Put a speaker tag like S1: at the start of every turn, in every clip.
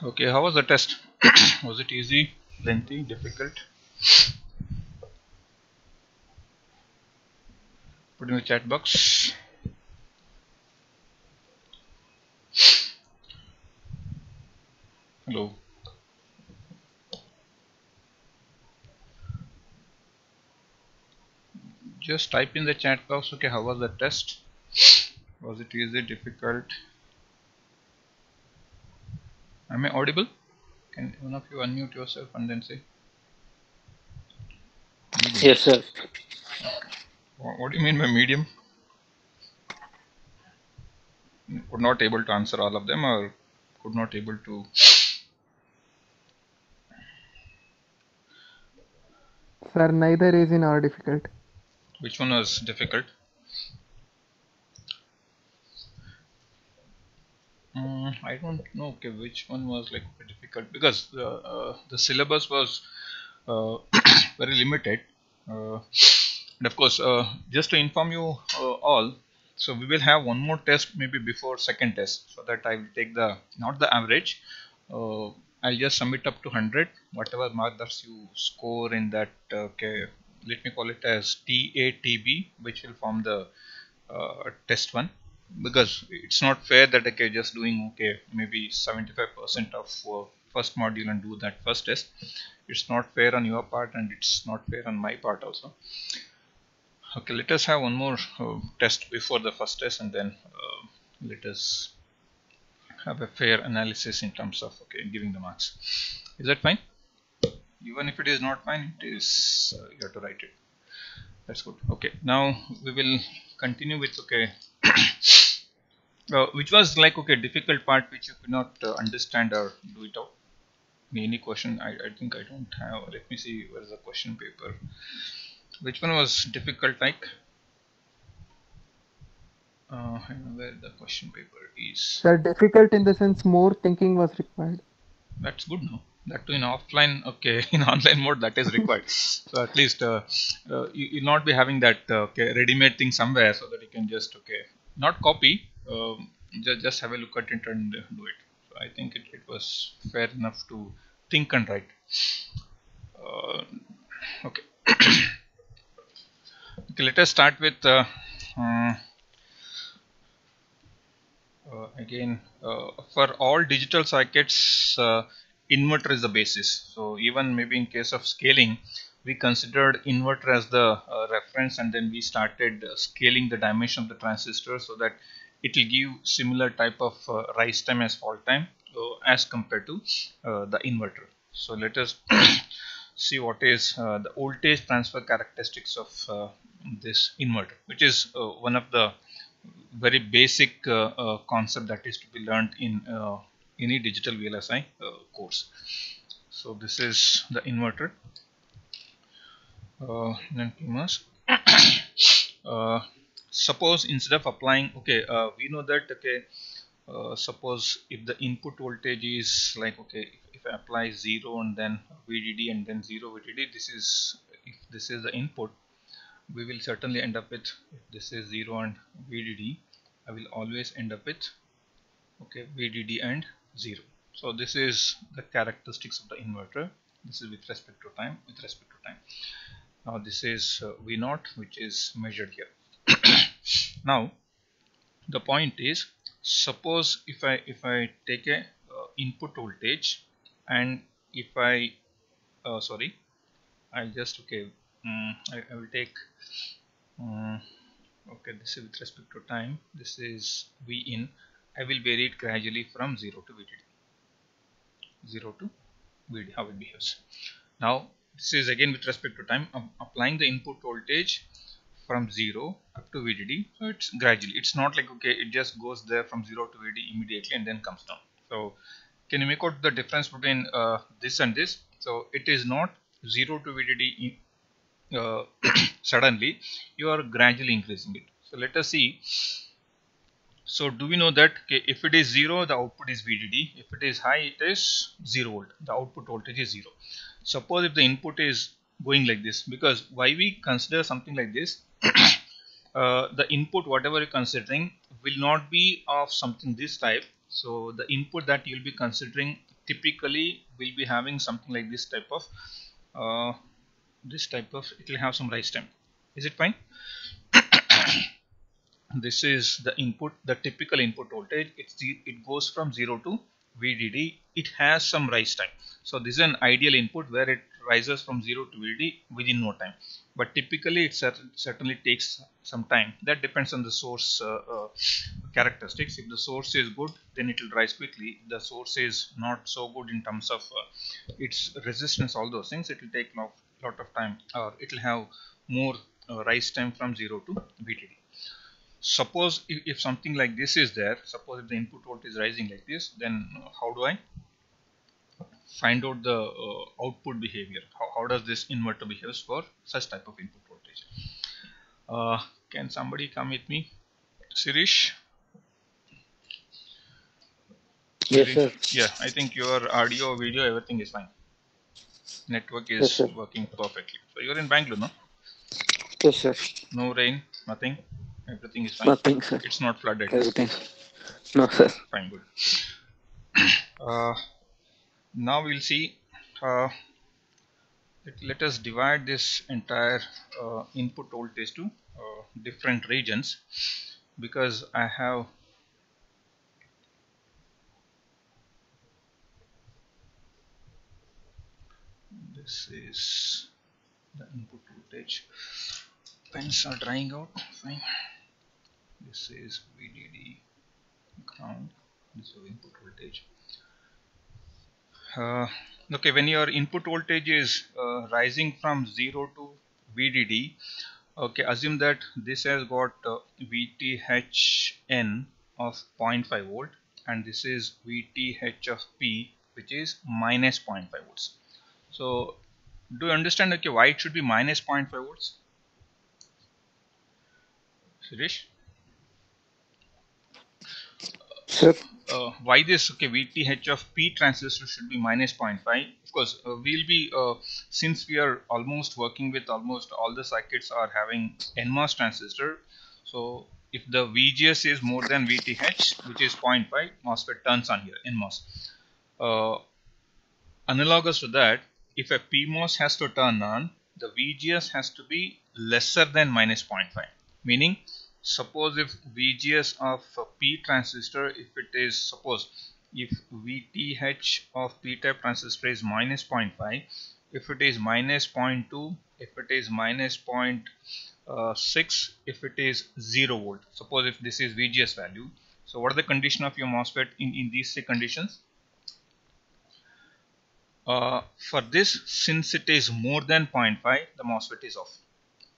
S1: Okay, how was the test? Was it easy, lengthy, difficult? Put in the chat box. Hello. Just type in the chat box. Okay, how was the test? Was it easy, difficult? Am I audible? Can one of you unmute yourself and then say? Medium.
S2: Yes, sir.
S1: What do you mean by medium? Could not able to answer all of them, or could not able to?
S3: Sir, neither is in or difficult.
S1: Which one was difficult? I don't know. Okay, which one was like difficult, because the syllabus was very limited. And of course, just to inform you all, so we will have one more test maybe before second test, so that I will take the not the average. I'll just sum it up to 100. Whatever marks you score in that, okay, let me call it as TATB, which will form the test one, because it's not fair that okay, just doing okay maybe 75% of first module and do that first test. It's not fair on your part, and it's not fair on my part also. Okay, let us have one more test before the first test, and then let us have a fair analysis in terms of okay giving the marks. Is that fine? Even if it is not fine, it is you have to write it. That's good. Okay, now we will continue with okay which was like okay difficult part which you could not understand or do it out. Any question? I think I don't have. Let me see where is the question paper. Which one was difficult, like I don't know where the question paper is.
S3: Sir, difficult in the sense more thinking was required.
S1: That's good now. That too in offline, okay, in online mode that is required. So at least you'll not be having that okay ready-made thing somewhere, so that you can just okay not copy, just have a look at it and do it. So I think it was fair enough to think and write. Okay. Okay, let us start with uh, again for all digital circuits, inverter is the basis. So even maybe in case of scaling, we considered inverter as the reference, and then we started scaling the dimension of the transistor so that it will give similar type of rise time as fall time as compared to the inverter. So let us see what is the voltage transfer characteristics of this inverter, which is one of the very basic concept that is to be learned in any digital VLSI course. So this is the inverter. Then suppose instead of applying, okay, we know that okay, suppose if the input voltage is like okay, if I apply 0 and then VDD and then 0 VDD, this is if this is the input, we will certainly end up with, if this is 0 and VDD, I will always end up with okay VDD and 0. So this is the characteristics of the inverter. This is with respect to time. Now this is V0, which is measured here. Now the point is, suppose if I take a input voltage, and if I sorry, I'll just okay I will take okay, this is with respect to time. This is V in. I will vary it gradually from 0 to VDD. 0 to VDD, how it behaves. Now this is again with respect to time. I'm applying the input voltage from 0 up to VDD. So it's gradually. It's not like okay, it just goes there from 0 to VDD immediately and then comes down. So can you make out the difference between this and this? So it is not 0 to VDD suddenly. You are gradually increasing it. So let us see. So do we know that okay, if it is 0, the output is VDD. If it is high, it is 0 volt. The output voltage is 0. Suppose if the input is going like this, because why we consider something like this, the input whatever you're considering will not be of something this type. So the input that you'll be considering typically will be having something like this type of it will have some rise time. Is it fine? This is the input, the typical input voltage. It goes from 0 to VDD. It has some rise time. So this is an ideal input where it rises from 0 to VDD within no time. But typically it certainly takes some time. That depends on the source characteristics. If the source is good, then it will rise quickly. If the source is not so good in terms of its resistance, all those things, it will take lot of time, or it will have more rise time from 0 to VDD. Suppose if something like this is there, suppose if the input voltage is rising like this, then how do I find out the output behavior? How does this inverter behaves for such type of input voltage? Can somebody come with me? Sirish?
S2: Yes, sir.
S1: Yeah, I think your audio, video, everything is fine. Network
S2: Yes,
S1: is
S2: sir.
S1: working perfectly. So you're in Bangalore, no?
S2: Yes, sir.
S1: No rain, nothing. Everything is fine.
S2: Nothing, sir.
S1: It's not flooded.
S2: Everything. No, sir.
S1: Fine, good. Now we'll see. Let us divide this entire input voltage to different regions, because I have this is the input voltage. Pens are drying out. Fine. This is VDD ground. This is input voltage. Okay, when your input voltage is rising from 0 to VDD, okay, assume that this has got VTHN of 0.5 volt, and this is VTH of P, which is minus 0.5 volts. So do you understand, okay, why it should be minus 0.5 volts? Suresh?
S2: Sir.
S1: Why this? Okay, VTH of P transistor should be minus 0.5. Of course, we'll be since we are almost working with almost all the circuits are having NMOS transistor. So if the VGS is more than VTH, which is 0.5, MOSFET turns on here, NMOS. Analogous to that, if a PMOS has to turn on, the VGS has to be lesser than minus 0.5. Meaning, suppose if VGS of a P transistor, if it is, suppose if VTH of P type transistor is minus 0.5, if it is minus 0.2, if it is minus 0.6, if it is 0 volt. Suppose if this is VGS value. So what are the condition of your MOSFET in these three conditions? For this, since it is more than 0.5, the MOSFET is off.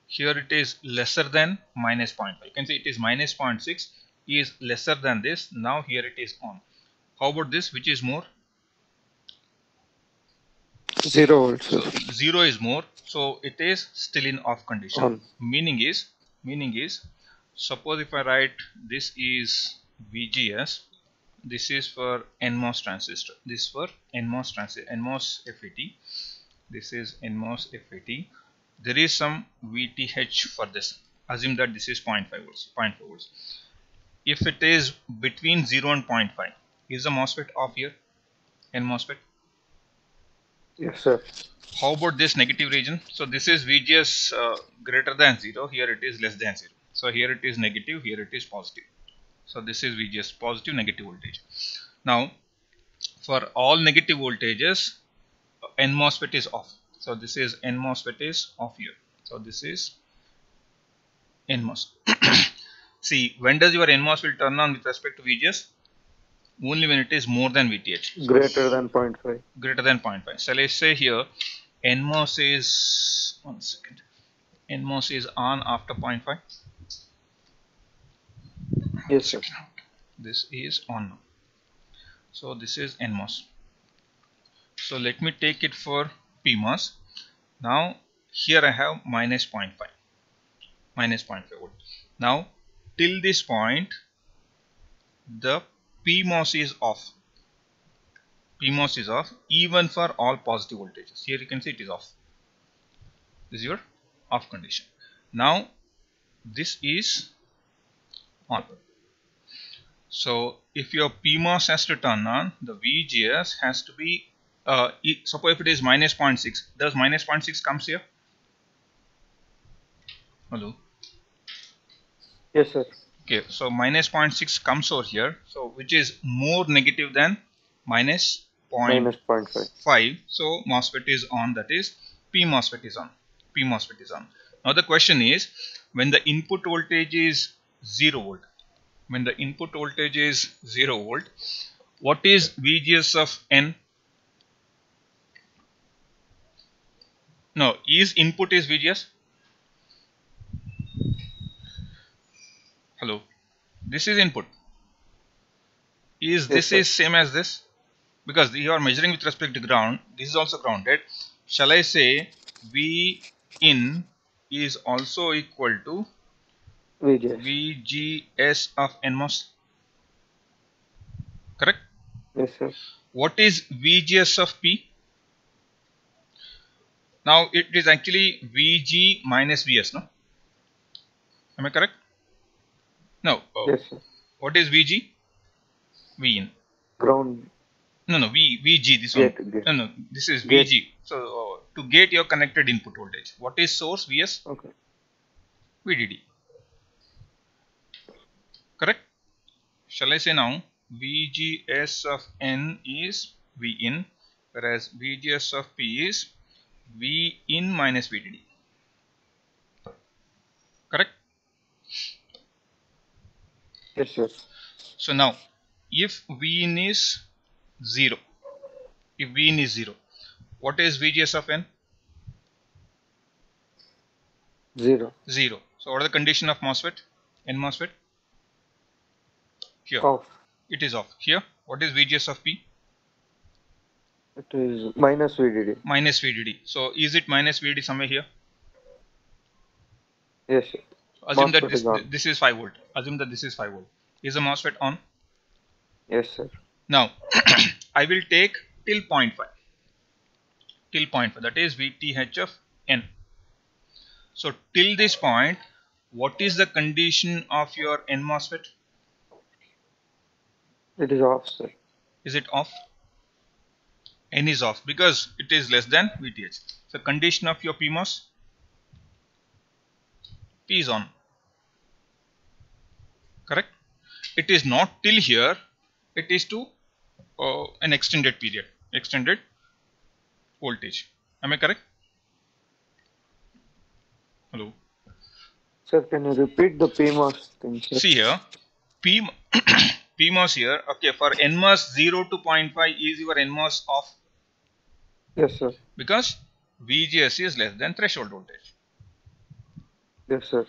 S1: Here it is lesser than minus 0.5. You can say it is minus 0.6 is lesser than this. Now here it is on. How about this, which is more?
S2: 0 volt, sir.
S1: So 0 is more. So it is still in off condition.
S2: On.
S1: Meaning is, suppose if I write this is VGS, this is for NMOS transistor. This is for NMOS transistor, NMOS FET. This is NMOS FET. There is some VTH for this. Assume that this is 0.5 volts. 0.5 volts. If it is between 0 and 0.5, is the MOSFET off here? N MOSFET.
S2: Yes, sir.
S1: How about this negative region? So this is VGS greater than 0. Here it is less than 0. So here it is negative. Here it is positive. So this is VGS, positive, negative voltage. Now, for all negative voltages, N MOSFET is off. So this is N MOSFET is off here. So this is NMOS. See, when does your NMOS will turn on with respect to VGS? Only when it is more than VTH.
S2: Greater than 0.5.
S1: Greater than 0.5. So let's say here NMOS is, one second, NMOS is on after 0.5.
S2: Yes, sir.
S1: This is on now. So this is NMOS. So let me take it for PMOS. Now here I have minus 0.5. Minus 0.5 volt. Now till this point the PMOS is off. PMOS is off even for all positive voltages. Here you can see it is off. This is your off condition. Now this is on. So if your PMOS has to turn on, the VGS has to be, suppose if it is minus 0.6, does minus 0.6 comes here? Hello?
S2: Yes, sir.
S1: Okay, so minus 0.6 comes over here, so which is more negative than minus
S2: Minus 0.5.
S1: 0.5. So MOSFET is on, that is P MOSFET is on. P MOSFET is on. Now the question is, when the input voltage is 0 volt, when the input voltage is 0 volt, what is VGS of N? No, is input is VGS? Hello? This is input. Is
S2: Yes,
S1: this
S2: sir.
S1: is same as this? Because you are measuring with respect to ground, this is also grounded. Shall I say V in is also equal to
S2: VGS.
S1: VGS of NMOS? Correct?
S2: Yes, sir.
S1: What is VGS of P? Now it is actually VG minus VS, no? Am I correct? No.
S2: Yes, sir.
S1: What is VG? V in.
S2: Ground.
S1: No, VG, this one.
S2: Gate.
S1: No, this is
S2: Gate.
S1: VG. So to gate your connected input voltage. What is source? VS?
S2: Okay.
S1: VDD. Correct? Shall I say now VGS of N is V in, whereas VGS of P is V in minus VDD. Correct?
S2: Yes, sir.
S1: So now if V in is 0, if V in is 0, what is VGS of N?
S2: 0.
S1: 0. So what are the condition of MOSFET? N MOSFET? Here.
S2: Off.
S1: It is off. Here, what is VGS of P?
S2: It is minus VDD.
S1: Minus VDD. So is it minus VDD somewhere here?
S2: Yes, sir.
S1: Assume that
S2: MOSFET is on.
S1: this is 5 volt. Assume that this is 5 volt. Is the MOSFET on?
S2: Yes, sir.
S1: Now I will take till 0.5. Till 0.5. That is VTH of N. So till this point, what is the condition of your N MOSFET?
S2: It is off, sir.
S1: Is it off? N is off because it is less than VTH. So condition of your PMOS? P is on. Correct? It is not till here. It is to an extended period. Extended voltage. Am I correct? Hello?
S2: Sir, can you repeat the PMOS thing, sir?
S1: See here. PMOS here. Okay, for NMOS 0 to 0.5 is your NMOS off.
S2: Yes, sir.
S1: Because VGS is less than threshold voltage.
S2: Yes, sir.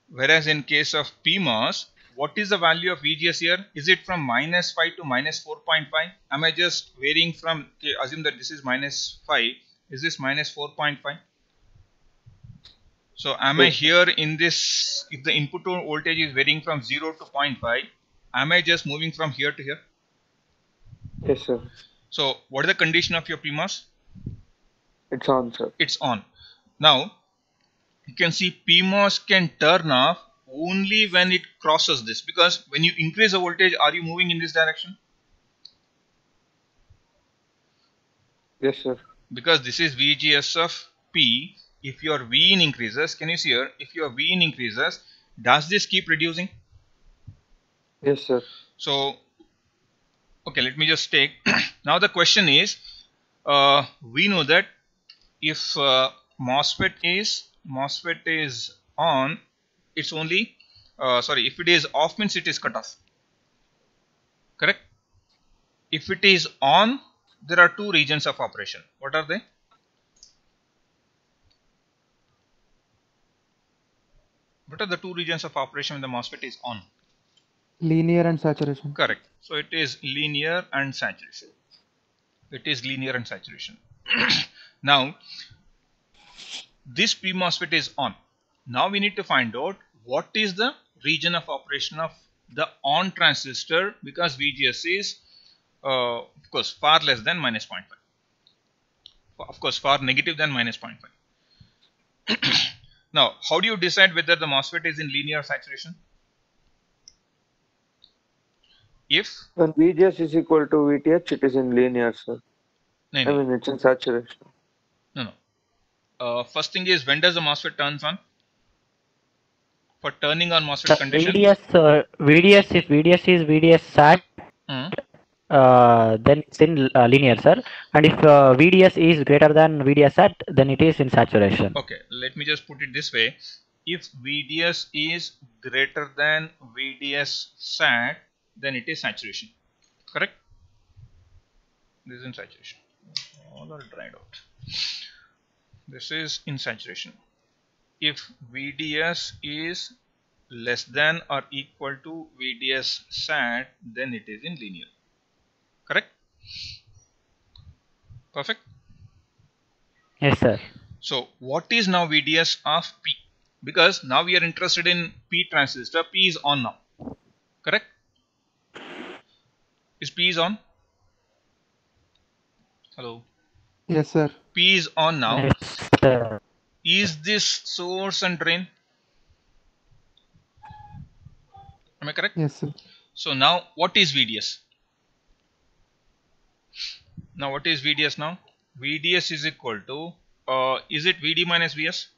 S1: Whereas in case of PMOS, what is the value of VGS here? Is it from minus 5 to minus 4.5? Am I just varying from, okay, assume that this is minus 5. Is this minus 4.5? So am I
S2: Yes,
S1: here in this, if the input voltage is varying from 0 to 0.5, am I just moving from here to here?
S2: Yes, sir.
S1: So what is the condition of your PMOS?
S2: It's on, sir.
S1: It's on. Now you can see PMOS can turn off only when it crosses this, because when you increase the voltage, are you moving in this direction?
S2: Yes, sir.
S1: Because this is VGS of P. If your V in increases, can you see here? If your V in increases, does this keep reducing?
S2: Yes, sir.
S1: So, okay, let me just take. Now the question is, we know that if MOSFET is on, it's only if it is off means it is cut off. Correct? If it is on, there are two regions of operation. What are they? What are the two regions of operation when the MOSFET is on?
S3: Linear and saturation.
S1: Correct. So it is linear and saturation. It is linear and saturation. Now this P MOSFET is on. Now we need to find out what is the region of operation of the on transistor, because VGS is of course far less than minus 0.5. Of course far negative than minus 0.5. Now how do you decide whether the MOSFET is in linear saturation? If
S2: When VGS is equal to VTH, it is in linear, sir.
S1: no,
S2: I
S1: no,
S2: mean, it's in saturation.
S1: no. First thing is, when does the MOSFET turns on? For turning on MOSFET
S4: The
S1: condition.
S4: VDS, if VDS is VDS sat,
S1: Hmm.
S4: then it's in linear, sir. And if VDS is greater than VDS sat, then it is in saturation.
S1: Okay, let me just put it this way. If VDS is greater than VDS sat, then it is saturation. Correct? This is in saturation. All are dried out. This is in saturation. If VDS is less than or equal to VDS sat, then it is in linear. Correct? Perfect.
S4: Yes, sir.
S1: So what is now VDS of P? Because now we are interested in P transistor. P is on now. Correct? Is P is on? Hello.
S3: Yes, sir.
S1: P is on now.
S4: Yes, sir.
S1: Is this source and drain? Am I correct?
S3: Yes, sir.
S1: So now what is VDS? Now what is VDS now? VDS is equal to, is it VD minus VS?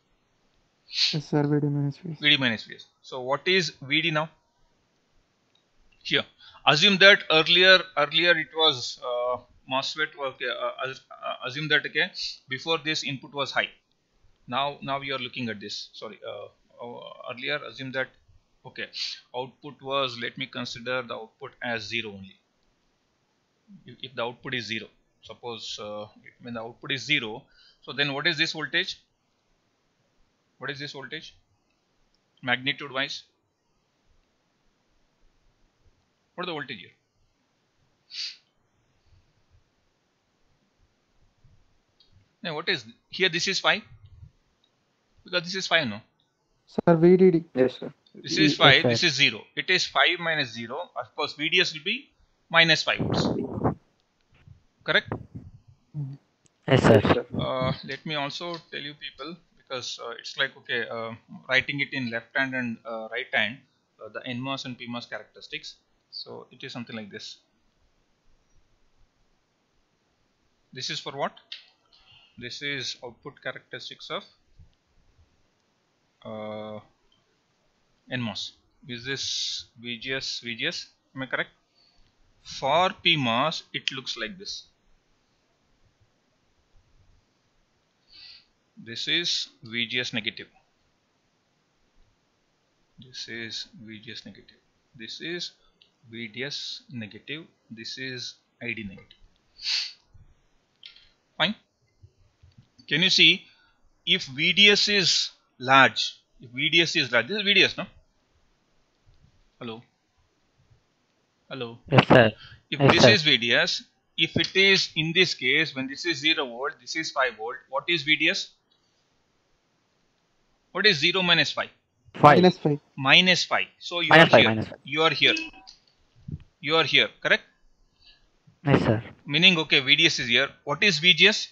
S3: Yes, sir. VD minus VS.
S1: VD minus VS. So what is VD now? Here. Assume that earlier it was MOSFET was assume that okay, before this input was high. Now we are looking at this. Sorry, earlier assume that okay, output was, let me consider the output as 0 only. If the output is 0, suppose when the output is 0, so then what is this voltage? What is this voltage? Magnitude wise, what is the voltage here? Now what is here? This is 5, because this is 5 no.
S3: Sir, VDD.
S2: Yes, sir.
S1: This is
S4: Yes,
S1: 5,
S4: sir.
S1: this is 0. It is 5 minus 0. Of course, VDS will be minus 5 volts. Correct?
S4: Yes, sir.
S2: Yes, sir.
S1: Let me also tell you people, because it's like okay, writing it in left hand and right hand, the NMOS and PMOS characteristics. So it is something like this. This is for what? This is output characteristics of NMOS. Is this VGS? Am I correct? For PMOS, it looks like this. This is VGS negative. This is VGS negative. This is VDS negative. This is ID negative. Fine. Can you see if VDS is large? If VDS is large, this is VDS, no? Hello. Hello.
S4: Yes, sir.
S1: If
S4: Yes,
S1: this
S4: sir.
S1: is VDS, if it is in this case, when this is 0 volt, this is 5 volt, what is VDS? What is 0 minus 5?
S4: 5.
S3: Minus 5.
S1: Minus 5. So you
S4: Minus
S1: are
S4: 5,
S1: here.
S4: minus 5.
S1: You are here. You are here, correct?
S4: Yes, sir.
S1: Meaning, okay, VDS is here. What is VGS?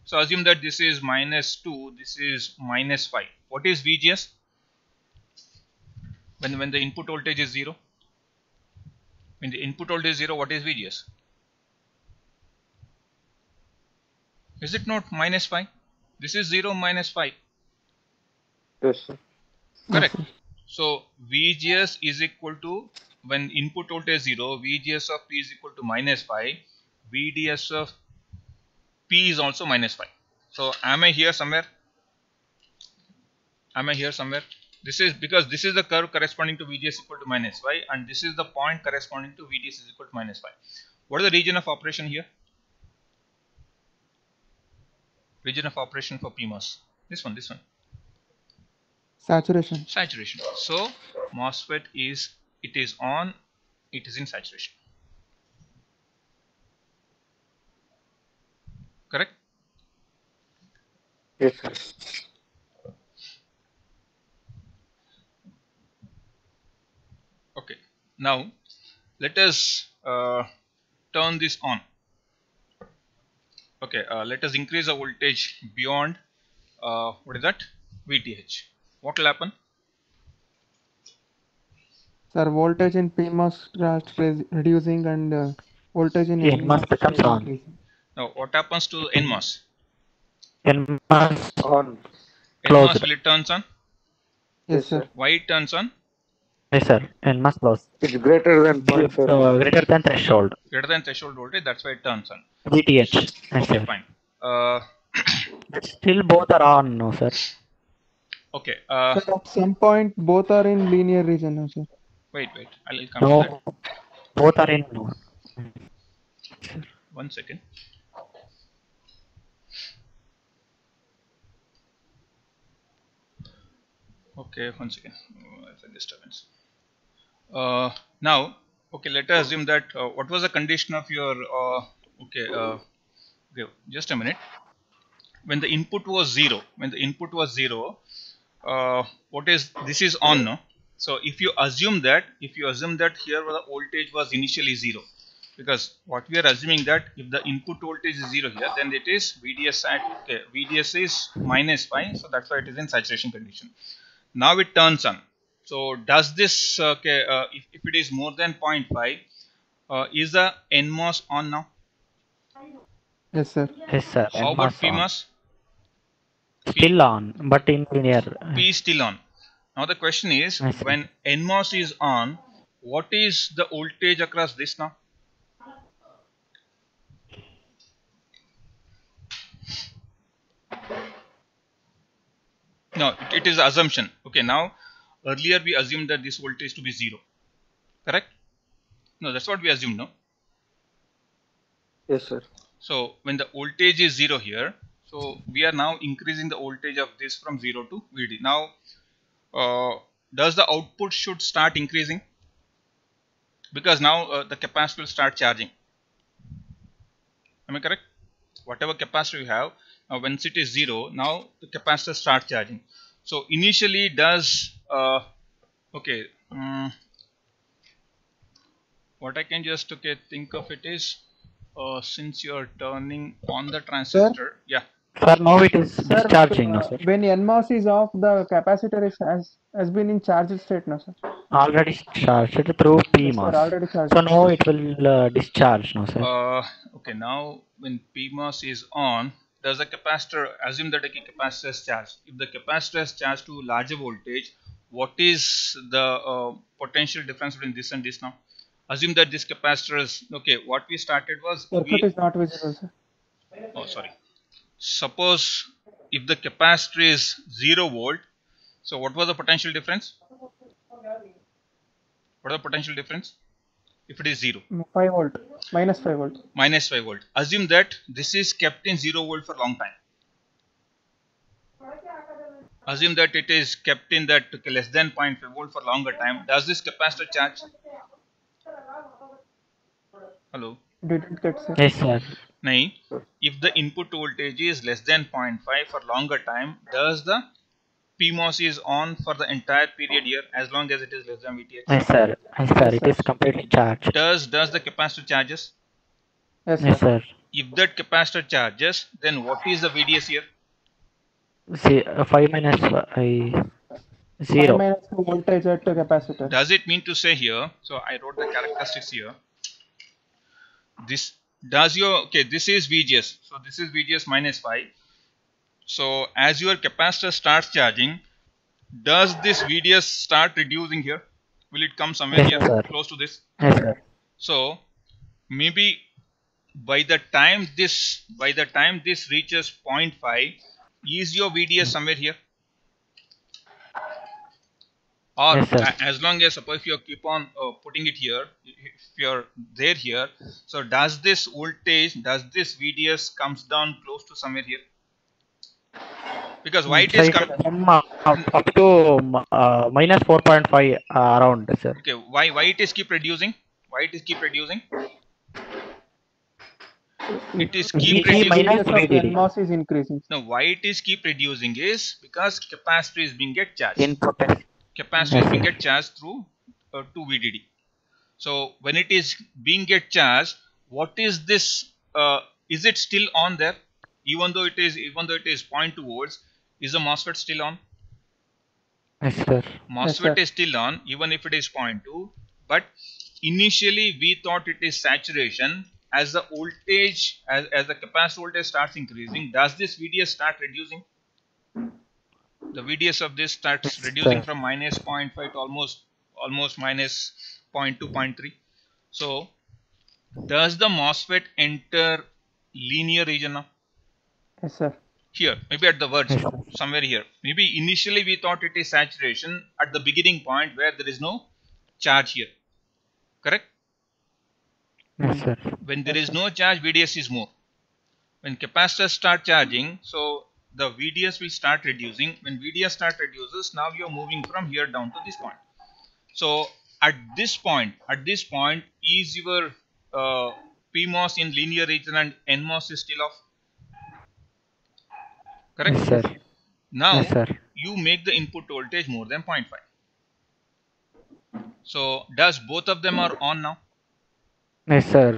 S1: So assume that this is minus 2, this is minus 5. What is VGS? When the input voltage is 0? When the input voltage is 0, what is VGS? Is it not minus 5? This is 0 minus 5.
S2: Yes, sir.
S1: Correct.
S3: Yes, sir.
S1: So VGS is equal to, when input voltage is 0, VGS of P is equal to minus 5. VDS of P is also minus 5. So am I here somewhere? Am I here somewhere? This is because this is the curve corresponding to VGS equal to minus 5, and this is the point corresponding to VDS is equal to minus 5. What is the region of operation here? Region of operation for PMOS. This one.
S3: Saturation.
S1: Saturation. So MOSFET is, it is on, it is in saturation. Correct?
S2: Yes, sir.
S1: Okay. Now let us turn this on. Okay. Let us increase the voltage beyond what is that? VTH. What will happen?
S3: Sir, voltage in PMOS starts reducing and voltage in
S4: NMOS
S3: NMOS
S4: becomes
S3: is
S4: on.
S3: increasing.
S1: Now, what happens to NMOS?
S4: NMOS
S2: On.
S1: NMOS,
S4: closed.
S1: will it turns on?
S3: Yes,
S2: Yes,
S3: sir.
S2: sir.
S1: Why it turns on?
S4: Yes, sir. NMOS closed.
S2: It's greater than 0.5 volt.
S4: Greater than threshold.
S1: Greater than threshold voltage, that's why it turns on.
S4: VTH. Yes,
S1: Okay,
S4: sir.
S1: fine.
S4: But still both are on, no, sir.
S1: Okay,
S3: Sir, at some point, both are in linear region now, sir.
S1: wait, I'll come to that.
S4: No, both are in. No.
S1: 1 second. Okay, 1 second. It's a disturbance. Now, okay, let us assume that what was the condition of your okay, just a minute. When the input was zero, what is this is on now. So if you assume that here the voltage was initially zero, because what we are assuming that if the input voltage is zero here, then it is VDS at VDS is -5, so that's why it is in saturation condition. Now it turns on. So does this if it is more than 0.5, is the NMOS on now?
S3: Yes, sir.
S4: Yes, sir.
S1: How about
S4: NMOS on.
S1: PMOS?
S4: Still on, but in linear.
S1: P is still on. Now the question is,
S4: I see.
S1: when NMOS is on, what is the voltage across this now? No, it is assumption. Okay, now earlier we assumed that this voltage to be zero. Correct? No, that's what we assumed, no?
S2: Yes, sir.
S1: So when the voltage is zero here, so we are now increasing the voltage of this from 0 to VD. Now, does the output should start increasing? Because now the capacitor will start charging. Am I correct? Whatever capacitor you have, once it is 0, now the capacitor starts charging. So initially does, okay, what I can just think of it is, since you are turning on the transistor, yeah.
S4: Sir, now it is
S3: Sir,
S4: discharging, no, sir.
S3: when NMOS is off, the capacitor has been in charged state now, sir.
S4: Already charged through
S3: Yes, sir,
S4: PMOS.
S3: already charged.
S4: So now it will discharge, no, sir.
S1: Okay, now when PMOS is on, does the capacitor, assume that the capacitor is charged. If the capacitor is charged to larger voltage, what is the potential difference between this and this now? Assume that this capacitor is, okay, what we started was,
S3: Circuit is not visible, sir.
S1: oh sorry, suppose if the capacitor is 0 volt, so what was the potential difference? What is the potential difference if it is 0?
S3: 5 volt, minus 5 volt.
S1: Minus 5 volt. Assume that this is kept in 0 volt for a long time. Assume that it is kept in that less than 0.5 volt for longer time. Does this capacitor charge? Hello?
S3: Didn't get, sir.
S4: Yes, sir.
S1: Nahin. If the input voltage is less than 0.5 for longer time, does the PMOS is on for the entire period here as long as it is less than VTH?
S4: Yes, sir. Yes, sir. It is completely charged.
S1: Does the capacitor charges?
S3: Yes,
S4: Yes,
S3: sir.
S4: sir.
S1: If that capacitor charges, then what is the VDS here?
S4: See, 5 minus
S3: 5
S4: 0.
S3: minus 2 voltage at the capacitor.
S1: Does it mean to say here, so I wrote the characteristics here, this does your, okay, this is VGS, so this is VGS minus 5. So as your capacitor starts charging, does this VDS start reducing here? Will it come somewhere
S4: Yes,
S1: here
S4: sir.
S1: close to this?
S4: Yes, sir.
S1: So maybe by the time this reaches 0.5, is your VDS somewhere here? Or
S4: Yes, sir.
S1: as long as, suppose if you keep on putting it here, if you're there here, so does this voltage, does this VDS comes down close to somewhere here? Because why it
S4: So
S1: is
S4: it will come up to minus 4.5 around, sir.
S1: okay, why it is keep reducing? Why it is keep reducing? It is keep
S4: VT
S1: reducing.
S4: minus
S3: Radius of
S4: VDD.
S3: NMOS is increasing.
S1: No, why it is keep reducing is because capacitor is being get charged.
S4: Input.
S1: Capacitor is being get charged through 2 VDD. So when it is being get charged, what is this? Is it still on there? Even though it is 0.2 volts, is the MOSFET still on?
S4: Yes, sir.
S1: MOSFET
S3: sir.
S1: is still on even if it is 0.2, but initially we thought it is saturation. As the voltage, as the capacitor voltage starts increasing, does this VDS start reducing? The VDS of this starts
S4: Yes,
S1: reducing
S4: sir.
S1: from minus 0.5 to almost minus 0.2, 0.3. So does the MOSFET enter linear region now?
S3: Yes, sir.
S1: Here, maybe at the verge,
S4: Yes, sir.
S1: somewhere here. Maybe initially we thought it is saturation at the beginning point where there is no charge here. Correct?
S4: Yes, sir.
S1: When there
S3: Yes,
S1: is
S3: sir.
S1: no charge, VDS is more. When capacitors start charging, so the VDS will start reducing. When VDS start reduces, now you are moving from here down to this point. So at this point, is your PMOS in linear region and NMOS is still off? Correct?
S4: Yes, sir.
S1: Now
S4: Yes, sir.
S1: you make the input voltage more than 0.5. So does both of them are on now?
S4: Yes, sir.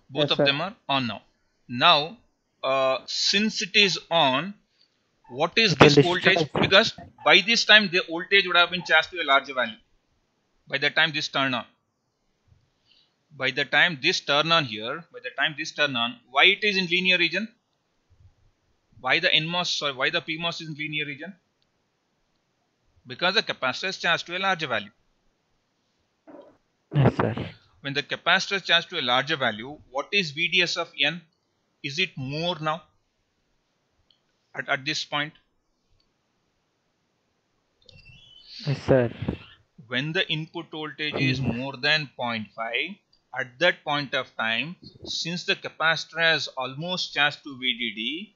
S1: Both
S3: Yes,
S1: of
S3: sir.
S1: them are on now. Now since it is on, what is
S4: It will
S1: this voltage?
S4: discharge.
S1: Because by this time the voltage would have been charged to a larger value. By the time this turn on, why it is in linear region? Why the PMOS is in linear region? Because the capacitor is charged to a larger value.
S4: Yes, sir.
S1: When the capacitor is charged to a larger value, what is VDS of N? Is it more now at this point?
S4: Yes, sir.
S1: When the input voltage is more than 0.5, at that point of time, since the capacitor has almost charged to VDD,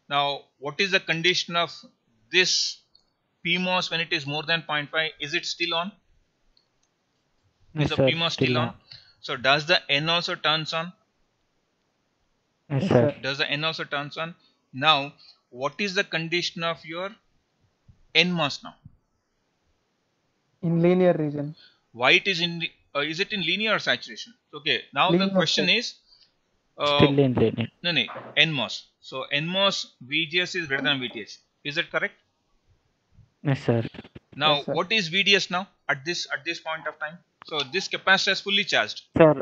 S1: now what is the condition of this PMOS when it is more than 0.5? Is it still on?
S4: Yes,
S1: Is the
S4: sir.
S1: PMOS
S4: Still
S1: still
S4: on.
S1: on? So does the N also turns on?
S4: Yes,
S3: Yes,
S4: sir.
S3: sir.
S1: Does the N also turns on? Now, what is the condition of your NMOS now?
S3: In linear region.
S1: Why it is in? Is it in linear or saturation? Okay. Now the
S3: Linear,
S1: question
S3: sir.
S1: is,
S4: Still in linear.
S1: no, NMOS. So NMOS VGS is greater than VTH. Is that correct?
S4: Yes, sir.
S1: Now,
S3: Yes, sir.
S1: what is VDS now at this point of time? So this capacitor is fully charged.
S4: Sir.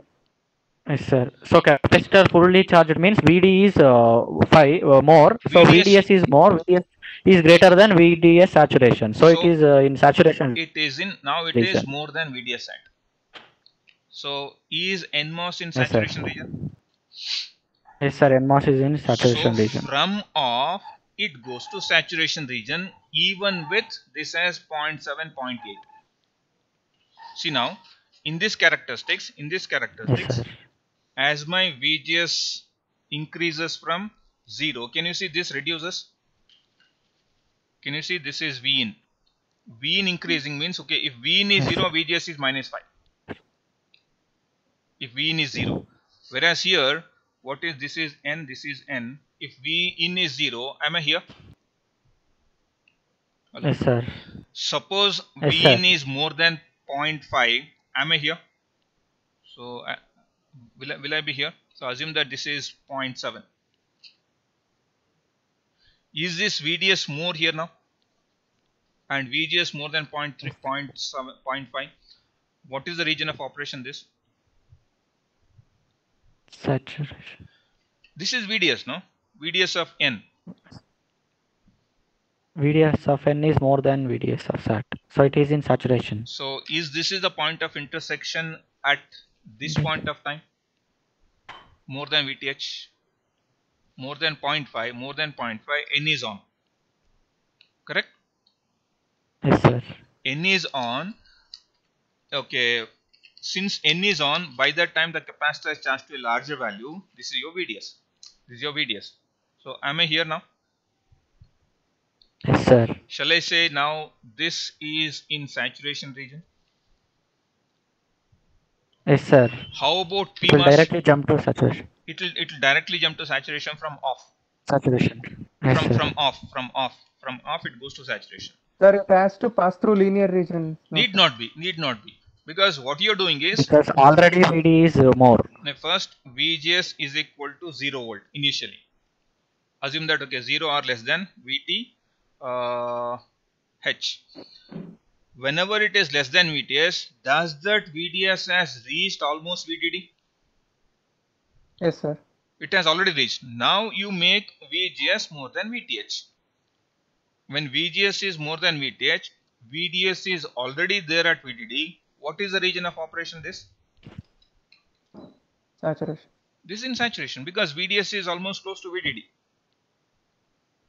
S4: Yes, sir. So capacitor fully charged means VD is 5 more. So VDS is more. VDS is greater than VDS saturation. So it is in saturation
S1: It is in now. It is
S4: region.
S1: more than VDS side. So is NMOS in
S4: Yes, sir.
S1: saturation region?
S4: Yes, sir. NMOS is in saturation
S1: So
S4: region.
S1: from off it goes to saturation region even with this as 0.7, 0.8. See now in this characteristics,
S4: Yes, sir.
S1: as my VGS increases from 0, can you see this reduces? Can you see this is V in? V in increasing means, okay, if V in is 0, VGS is minus 5. If V in is 0. Whereas here, what is this is N, this is N. If V in is 0, am I here? Hello?
S4: Yes, sir.
S1: Suppose
S4: Yes,
S1: V
S4: sir.
S1: in is more than 0.5, am I here? So will I be here? So assume that this is 0.7. Is this VDS more here now? And VGS more than 0.3, 0.7, 0.5. What is the region of operation this?
S4: Saturation.
S1: This is VDS, no? VDS of N.
S4: VDS of N is more than VDS of sat. So it is in saturation.
S1: So this is the point of intersection at this point of time? More than VTH? More than 0.5, N is on. Correct?
S4: Yes, sir.
S1: N is on. Okay. Since N is on, by that time the capacitor is charged to a larger value. This is your VDS. So am I here now?
S4: Yes, sir.
S1: Shall I say now this is in saturation region?
S4: Yes, sir.
S1: How about
S4: It will
S1: PMOS?
S4: directly jump to saturation.
S1: It will directly jump to saturation from off.
S4: Saturation. Yes, sir.
S1: From off it goes to saturation.
S3: Sir, it has to pass through linear region. No,
S1: Need not be. Because what you are doing is,
S4: Because already VD is more.
S1: first VGS is equal to 0 volt initially. Assume that, okay, 0 or less than VT H. Whenever it is less than VTS, does that VDS has reached almost VDD?
S3: Yes, sir.
S1: It has already reached. Now you make VGS more than VTH. When VGS is more than VTH, VDS is already there at VDD. What is the region of operation this?
S3: Saturation.
S1: This is in saturation because VDS is almost close to VDD.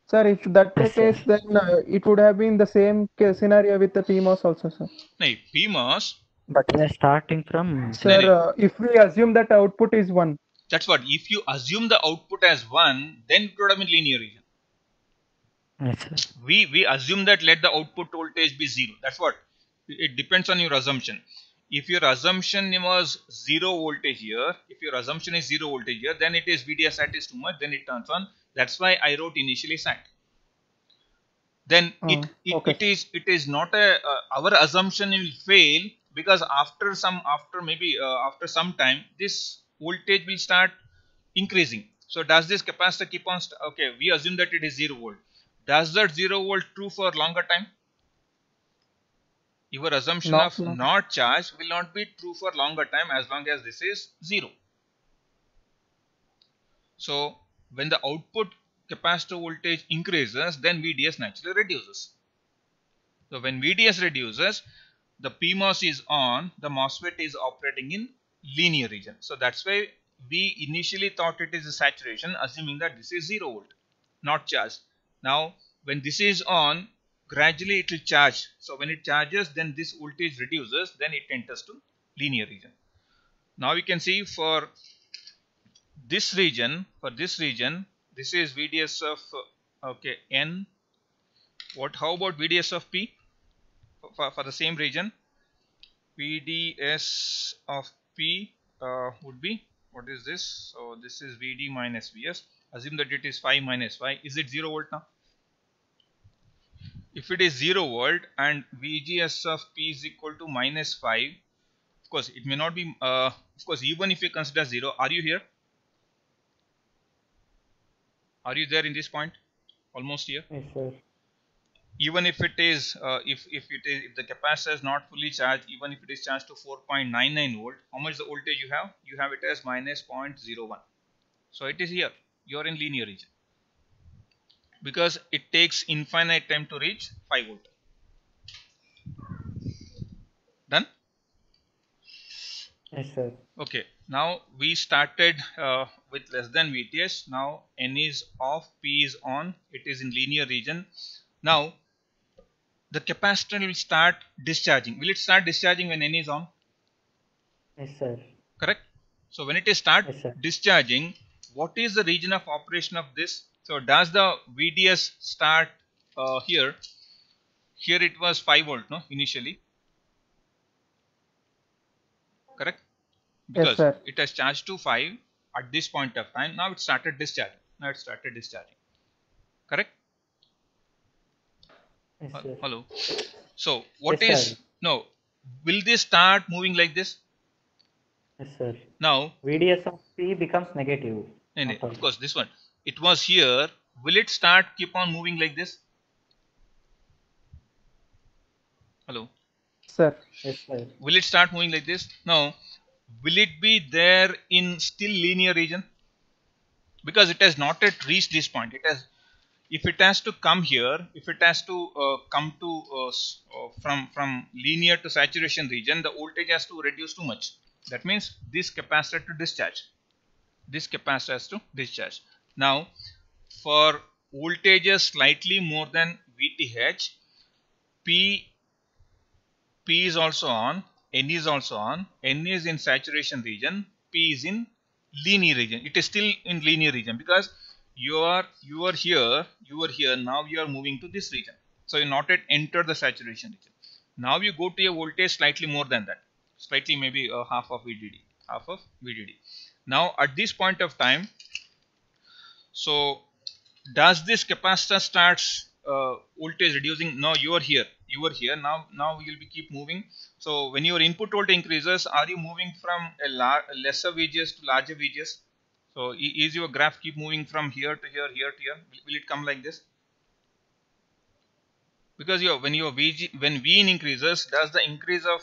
S3: Sir, if that the
S4: Yes, sir.
S3: case, then it would have been the same scenario with the PMOS also, sir.
S1: Now, PMOS,
S4: But we are starting from.
S3: Sir, if we assume that output is 1.
S1: that's what. If you assume the output as 1, then it would have been linear region.
S4: Yes, sir.
S1: We assume that let the output voltage be 0. That's what. It depends on your assumption. If your assumption was 0 voltage here, if your assumption is 0 voltage here, then it is VDS sat is too much, then it turns on. That's why I wrote initially sat. Then it is not a our assumption will fail because after some time this voltage will start increasing. So does this capacitor keep on? Okay, we assume that it is 0 volt. Does that 0 volt true for longer time? Your assumption of not charged will not be true for longer time as long as this is 0. So when the output capacitor voltage increases, then VDS naturally reduces. So when VDS reduces, the PMOS is on, the MOSFET is operating in linear region. So that's why we initially thought it is a saturation, assuming that this is 0 volt, not charged. Now when this is on, gradually it will charge. So when it charges, then this voltage reduces, then it enters to linear region. Now we can see for this region, this is VDS of N. How about VDS of P for the same region? VDS of P would be, what is this? So this is VD minus VS. Assume that it is 5 minus 5. Is it 0 volt now? If it is 0 volt and VGS of P is equal to minus 5, of course it may not be, of course even if you consider 0, are you here? Are you there in this point? Almost here?
S4: Yes, sir.
S1: Even if it is, if the capacitor is not fully charged, even if it is charged to 4.99 volt, how much the voltage you have? You have it as minus 0.01. So it is here. You are in linear region. Because it takes infinite time to reach 5 volt. Done?
S4: Yes, sir.
S1: Okay. Now we started with less than VTS. Now N is off, P is on. It is in linear region. Now the capacitor will start discharging. Will it start discharging when N is on?
S4: Yes, sir.
S1: Correct. So when it is start discharging, what is the region of operation of this? So does the VDS start here? Here it was 5 volt, no, initially. Correct? Because it has charged to 5 at this point of time. Now it started discharging. Correct?
S4: Yes, sir.
S1: Hello. So what is no? Will this start moving like this?
S4: Yes, sir.
S1: Now
S4: VDS of P becomes negative.
S1: Of course, this one. It was here. Will it start keep on moving like this? Hello.
S3: Sir.
S4: Yes, sir.
S1: Will it start moving like this? No. Will it be there in still linear region? Because it has not yet reached this point. It has. If it has to come here, if it has to come to from linear to saturation region, the voltage has to reduce too much. That means this capacitor to discharge. This capacitor has to discharge. Now, for voltages slightly more than VTH, P is also on, N is also on. N is in saturation region, P is in linear region. It is still in linear region because you are here. Now you are moving to this region. So you not yet enter the saturation region. Now you go to a voltage slightly more than that, slightly maybe half of VDD. Now at this point of time, so does this capacitor starts voltage reducing? No, you are here. Now we will be keep moving. So when your input voltage increases, are you moving from a lesser VGS to larger VGS? So is your graph keep moving from here to here, here to here? Will it come like this? Because when V in increases, does the increase of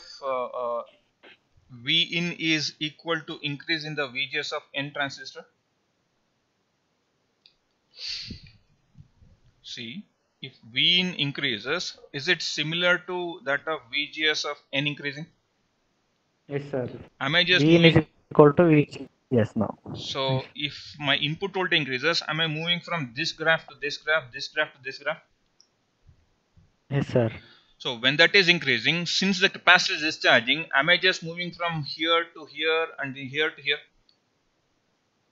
S1: V in is equal to increase in the VGS of N transistor? See, if V in increases, is it similar to that of VGS of N increasing?
S4: Yes, sir.
S1: Am I just
S4: V in is
S1: moving?
S4: equal to V. Yes, no.
S1: So if my input voltage increases, am I moving from this graph to this graph, this graph to this graph?
S4: Yes, sir.
S1: So when that is increasing, since the capacitor is discharging, am I just moving from here to here and here to here?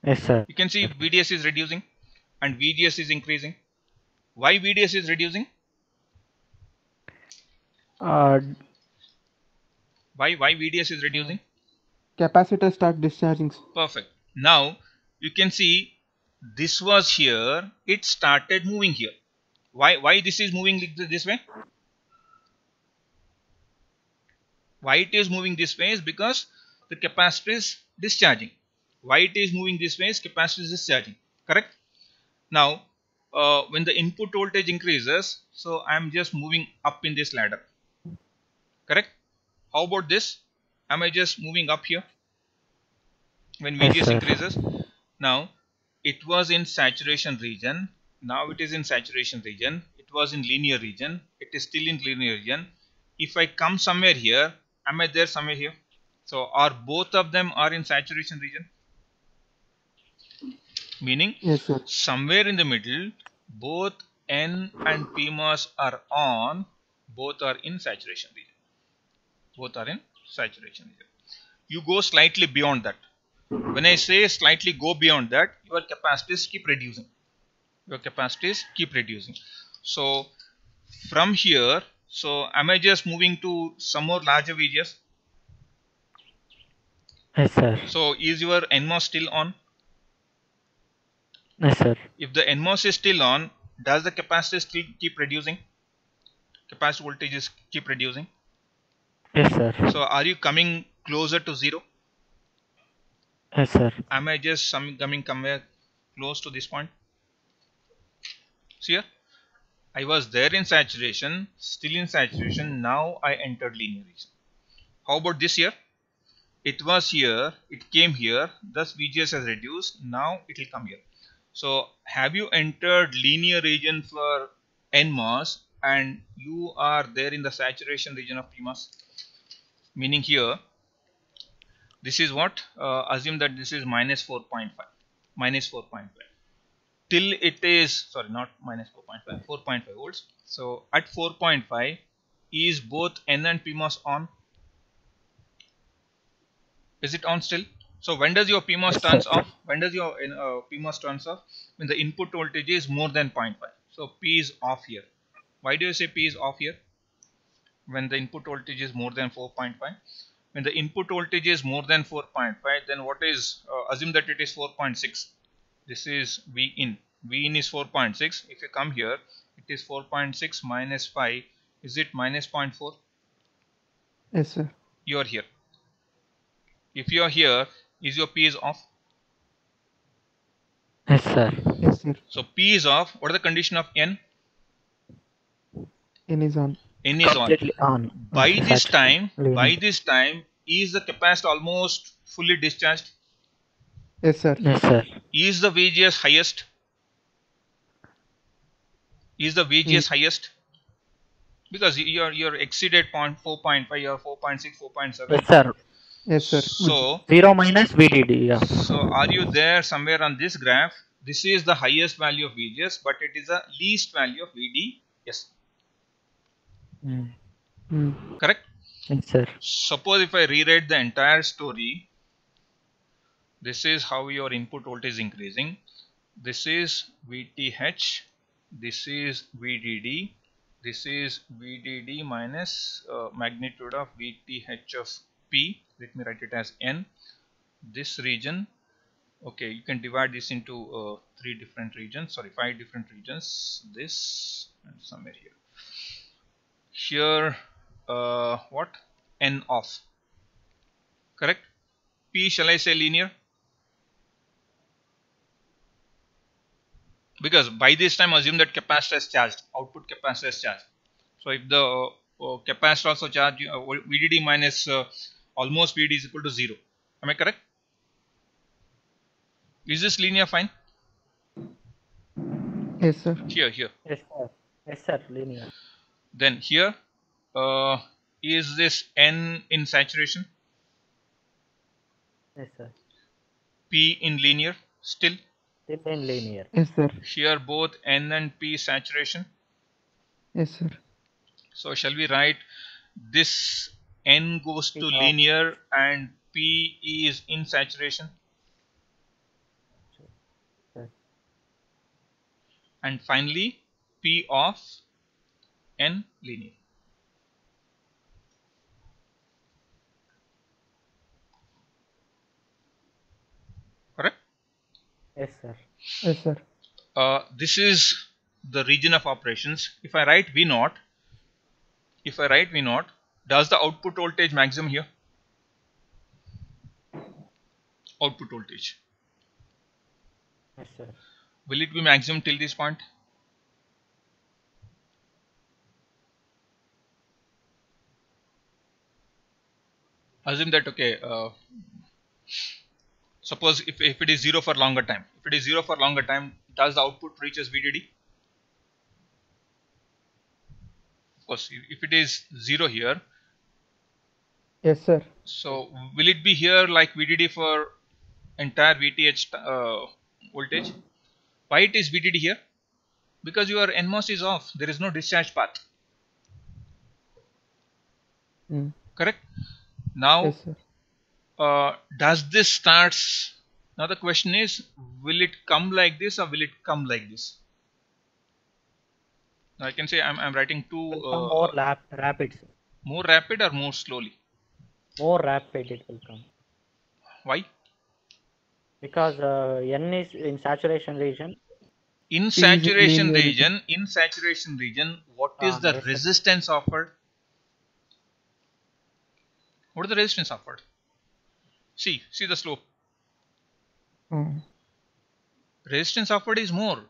S4: Yes, sir.
S1: You can see VDS is reducing and VGS is increasing. Why VDS is reducing?
S4: Uh,
S1: Why VDS is reducing?
S3: Capacitor start discharging.
S1: Perfect. Now you can see this was here, it started moving here. Why this is moving this way? Why it is moving this way is because the capacitor is discharging. Why it is moving this way is capacitor is discharging. Correct? Now when the input voltage increases, so I am just moving up in this ladder. Correct? How about this? Am I just moving up here when
S4: Yes,
S1: VGS
S4: sir.
S1: increases? Now it was in saturation region. Now it is in saturation region. It was in linear region. It is still in linear region. If I come somewhere here, am I there somewhere here? So are both of them are in saturation region? Meaning
S3: Yes, sir.
S1: somewhere in the middle, both N and PMOS are on. Both are in saturation region. Both are in saturation region. You go slightly beyond that. When I say slightly go beyond that, your capacities keep reducing. Your capacities keep reducing. So from here, so am I just moving to some more larger VGS?
S4: Yes, sir.
S1: So is your NMOS still on?
S4: Yes, sir.
S1: If the NMOS is still on, does the capacitor still keep reducing? Capacitor voltages keep reducing.
S4: Yes, sir.
S1: So are you coming closer to zero?
S4: Yes, sir.
S1: Am I just coming close to this point? See here, I was there in saturation, still in saturation. Now I entered linear region. How about this here? It was here, it came here, thus VGS has reduced. Now it will come here. So have you entered linear region for NMOS and you are there in the saturation region of PMOS? Meaning here, this is what? Assume that this is minus 4.5. Minus 4.5. Till it is, sorry, not minus 4.5, 4.5 volts. So at 4.5, is both N and PMOS on? Is it on still? So when does your PMOS
S4: Yes,
S1: turns
S4: sir.
S1: off? When does your PMOS turns off? When the input voltage is more than 0.5. So P is off here. Why do you say P is off here? When the input voltage is more than 4.5. When the input voltage is more than 4.5, then what is, assume that it is 4.6. This is V in. V in is 4.6. If you come here, it is 4.6 minus 5. Is it minus 0.4?
S3: Yes, sir.
S1: You are here. If you are here, is your P is off?
S4: Yes, sir.
S3: Yes, sir.
S1: So P is off. What is the condition of N?
S3: N is on.
S1: N is on.
S4: Completely on.
S1: By this
S4: Saturation.
S1: time, is the capacitor almost fully discharged?
S3: Yes, sir.
S4: Yes, sir.
S1: Is the VGS highest? Is the VGS highest? Because you're exceeded 4.5 or 4.6, 4.7.
S4: Yes, sir.
S3: Yes, sir.
S1: So
S4: 0 minus VDD. Yeah.
S1: So are you there somewhere on this graph? This is the highest value of VGS, but it is the least value of VD. Yes, correct?
S4: Yes, sir.
S1: Suppose if I rewrite the entire story, this is how your input voltage is increasing. This is VTH, this is VDD, this is VDD minus magnitude of VTH of P. Let me write it as N. This region, okay, you can divide this into 5 different regions. This and somewhere here. Here, what? N off. Correct? P, shall I say linear? Because by this time, assume that capacitor is charged. Output capacitor is charged. So if the capacitor also charge VDD minus almost VDD is equal to 0. Am I correct? Is this linear fine?
S3: Yes, sir.
S1: Here.
S4: Yes, sir. Yes, sir. Linear.
S1: Then here, is this N in saturation?
S4: Yes, sir.
S1: P in linear still?
S4: Still in linear.
S3: Yes, sir.
S1: Here both N and P saturation.
S3: Yes, sir.
S1: So shall we write this N goes to
S4: P of-
S1: linear and P is in saturation?
S4: Sir.
S1: And finally P of N linear. Correct?
S4: Yes, sir.
S3: Yes, sir.
S1: This is the region of operations. If I write V naught, does the output voltage maximum here? Output voltage.
S4: Yes, sir.
S1: Will it be maximum till this point? Assume that, okay, suppose if it is 0 for longer time. If it is 0 for longer time, does the output reaches VDD? Of course, if it is 0 here,
S3: Yes, sir.
S1: so will it be here like VDD for entire VTH voltage? Why it is VDD here? Because your NMOS is off. There is no discharge path.
S3: Mm.
S1: Correct? Now,
S3: Yes, sir.
S1: does this starts? Now the question is, will it come like this or will it come like this? Now I can say I'm writing two.
S4: Become more rapid, sir.
S1: More rapid or more slowly?
S4: More rapid it will come.
S1: Why?
S4: Because N is in saturation region.
S1: In
S3: is
S1: saturation
S3: linear
S1: region, what is the
S4: yes, sir.
S1: resistance offered? What is the resistance offered? See the slope.
S3: Mm.
S1: Resistance offered is more.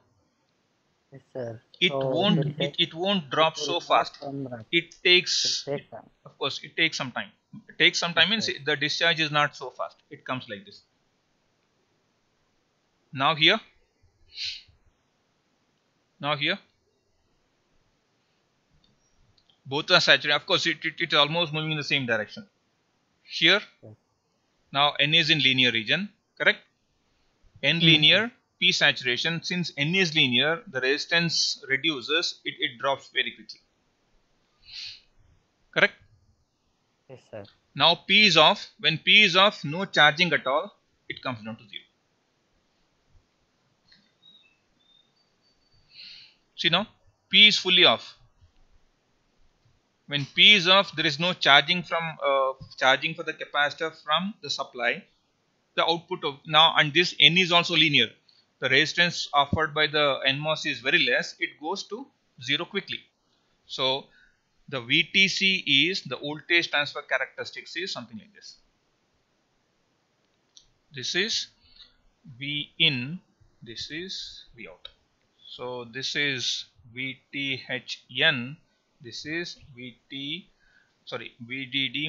S4: Yes, sir.
S1: It
S4: So
S1: won't
S4: will take-
S1: it won't drop
S4: will
S1: so
S4: not
S1: fast.
S4: come rapid.
S1: It takes,
S4: It will take time.
S1: of course, it takes some time. It takes some time
S4: Yes,
S1: means the discharge is not so fast. It comes like this. Now here, both are saturated. Of course, it is almost moving in the same direction. Here,
S4: Yes.
S1: now N is in linear region, correct? N linear, P saturation. Since N is linear, the resistance reduces, it drops very quickly. Correct?
S4: Yes, sir.
S1: Now P is off. When P is off, no charging at all, it comes down to 0. See now, P is fully off. When P is off, there is no charging from charging for the capacitor from the supply. The output of now, and this N is also linear. The resistance offered by the NMOS is very less. It goes to 0 quickly. So the VTC is the voltage transfer characteristics is something like this. This is V in, this is V out. So this is VTHN, this is VDD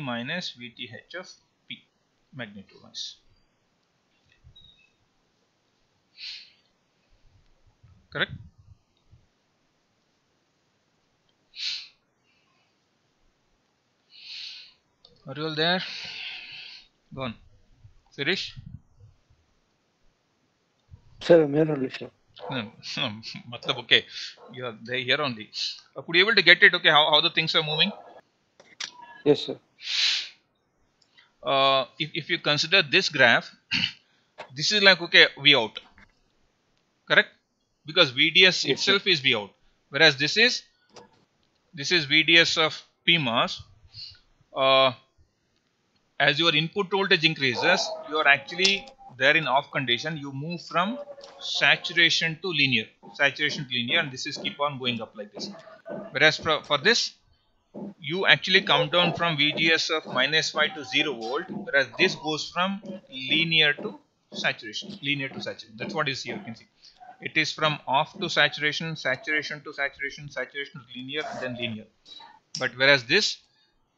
S1: minus VTH of P, magnitude wise. Correct? Are you all there? Go on. Sirish?
S2: Sir, I'm here only, sir.
S1: Matlab, okay, you are there here only. Could you able to get it? Okay, how the things are moving?
S2: Yes, sir.
S1: If you consider this graph, this is like, okay, V out, correct? Because VDS
S2: Yes,
S1: itself is V out, whereas this is VDS of PMOS. As your input voltage increases, you are actually there in off condition. You move from saturation to linear, and this is keep on going up like this. Whereas for this, you actually come down from VGS of -5 to 0 volt, whereas this goes from linear to saturation. That's what is here, you can see. It is from off to saturation, saturation to saturation, saturation to linear, then linear. But whereas this,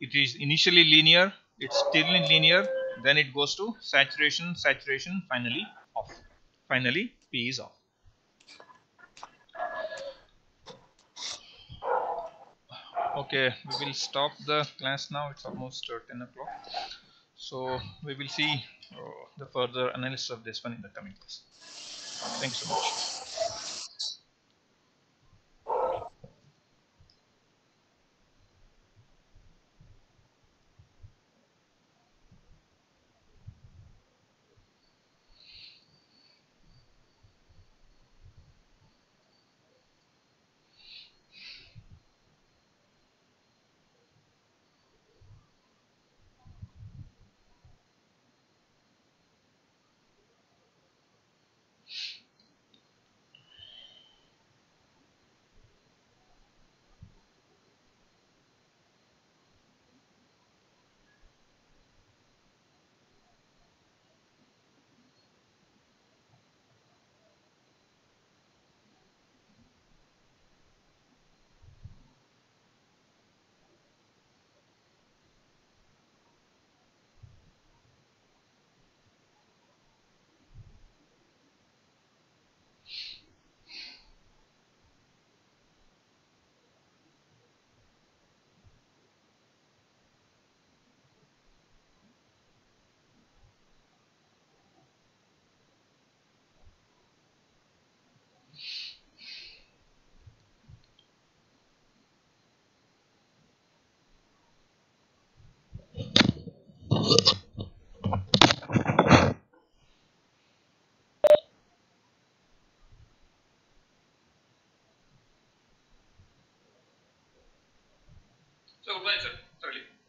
S1: it is initially linear, it's still in linear, then it goes to saturation, saturation, finally off. Finally, P is off. Okay, we will stop the class now. It's almost 10 o'clock. So we will see the further analysis of this one in the coming class. Thank you so much. So good morning, sir. Sorry.